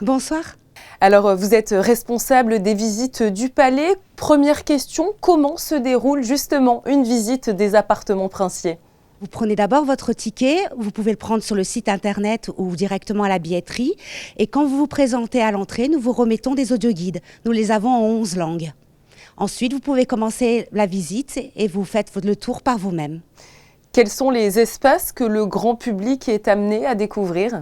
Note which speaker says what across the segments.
Speaker 1: Bonsoir.
Speaker 2: Alors, vous êtes responsable des visites du palais. Première question, comment se déroule justement une visite des appartements princiers ?
Speaker 1: Vous prenez d'abord votre ticket, vous pouvez le prendre sur le site internet ou directement à la billetterie. Et quand vous vous présentez à l'entrée, nous vous remettons des audioguides. Nous les avons en 11 langues. Ensuite, vous pouvez commencer la visite et vous faites le tour par vous-même.
Speaker 2: Quels sont les espaces que le grand public est amené à découvrir ?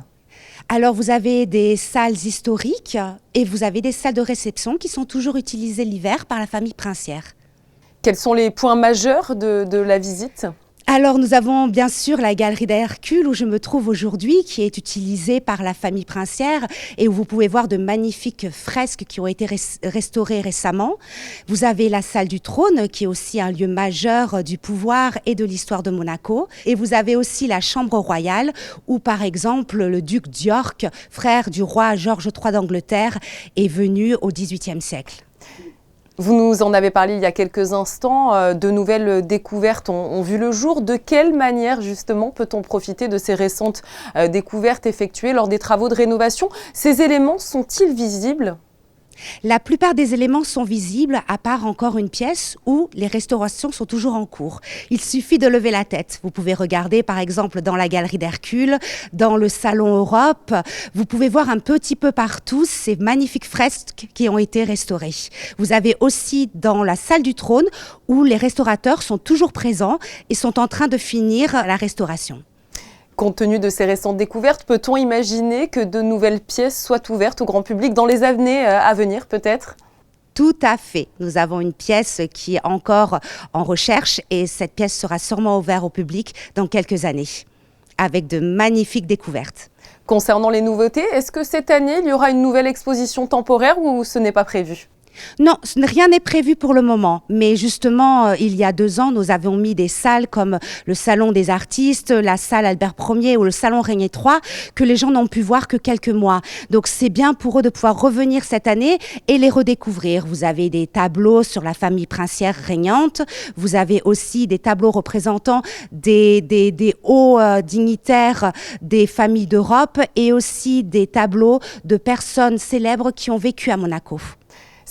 Speaker 1: Alors, vous avez des salles historiques et vous avez des salles de réception qui sont toujours utilisées l'hiver par la famille princière.
Speaker 2: Quels sont les points majeurs de la visite ?
Speaker 1: Alors, nous avons bien sûr la galerie d'Hercule où je me trouve aujourd'hui, qui est utilisée par la famille princière et où vous pouvez voir de magnifiques fresques qui ont été restaurées récemment. Vous avez la salle du trône, qui est aussi un lieu majeur du pouvoir et de l'histoire de Monaco. Et vous avez aussi la chambre royale où, par exemple, le duc d'York, frère du roi George III d'Angleterre, est venu au XVIIIe siècle.
Speaker 2: Vous nous en avez parlé il y a quelques instants, de nouvelles découvertes ont vu le jour. De quelle manière justement peut-on profiter de ces récentes découvertes effectuées lors des travaux de rénovation ? Ces éléments sont-ils visibles ?
Speaker 1: La plupart des éléments sont visibles, à part encore une pièce où les restaurations sont toujours en cours. Il suffit de lever la tête. Vous pouvez regarder par exemple dans la galerie d'Hercule, dans le salon Europe. Vous pouvez voir un petit peu partout ces magnifiques fresques qui ont été restaurées. Vous avez aussi dans la salle du trône où les restaurateurs sont toujours présents et sont en train de finir la restauration.
Speaker 2: Compte tenu de ces récentes découvertes, peut-on imaginer que de nouvelles pièces soient ouvertes au grand public dans les années à venir peut-être ?
Speaker 1: Tout à fait. Nous avons une pièce qui est encore en recherche et cette pièce sera sûrement ouverte au public dans quelques années, avec de magnifiques découvertes.
Speaker 2: Concernant les nouveautés, est-ce que cette année, il y aura une nouvelle exposition temporaire ou ce n'est pas prévu ?
Speaker 1: Non, rien n'est prévu pour le moment. Mais justement, il y a 2 ans, nous avons mis des salles comme le Salon des artistes, la salle Albert Ier ou le Salon Régnier III que les gens n'ont pu voir que quelques mois. Donc c'est bien pour eux de pouvoir revenir cette année et les redécouvrir. Vous avez des tableaux sur la famille princière régnante. Vous avez aussi des tableaux représentant des hauts dignitaires des familles d'Europe et aussi des tableaux de personnes célèbres qui ont vécu à Monaco.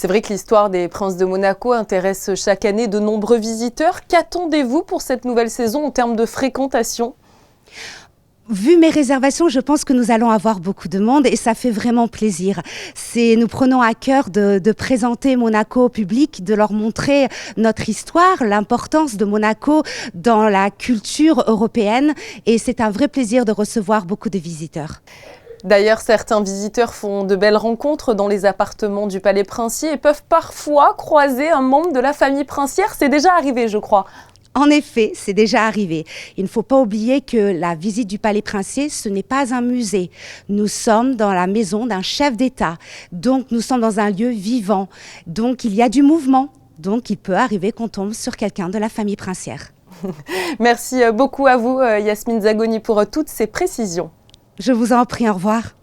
Speaker 2: C'est vrai que l'histoire des princes de Monaco intéresse chaque année de nombreux visiteurs. Qu'attendez-vous pour cette nouvelle saison en termes de fréquentation ?
Speaker 1: Vu mes réservations, je pense que nous allons avoir beaucoup de monde et ça fait vraiment plaisir. Nous prenons à cœur de présenter Monaco au public, de leur montrer notre histoire, l'importance de Monaco dans la culture européenne et c'est un vrai plaisir de recevoir beaucoup de visiteurs.
Speaker 2: D'ailleurs, certains visiteurs font de belles rencontres dans les appartements du Palais Princier et peuvent parfois croiser un membre de la famille princière. C'est déjà arrivé, je crois.
Speaker 1: En effet, c'est déjà arrivé. Il ne faut pas oublier que la visite du Palais Princier, ce n'est pas un musée. Nous sommes dans la maison d'un chef d'État. Donc, nous sommes dans un lieu vivant. Donc, il y a du mouvement. Donc, il peut arriver qu'on tombe sur quelqu'un de la famille princière.
Speaker 2: Merci beaucoup à vous, Yasmine Zagoni, pour toutes ces précisions.
Speaker 1: Je vous en prie, au revoir.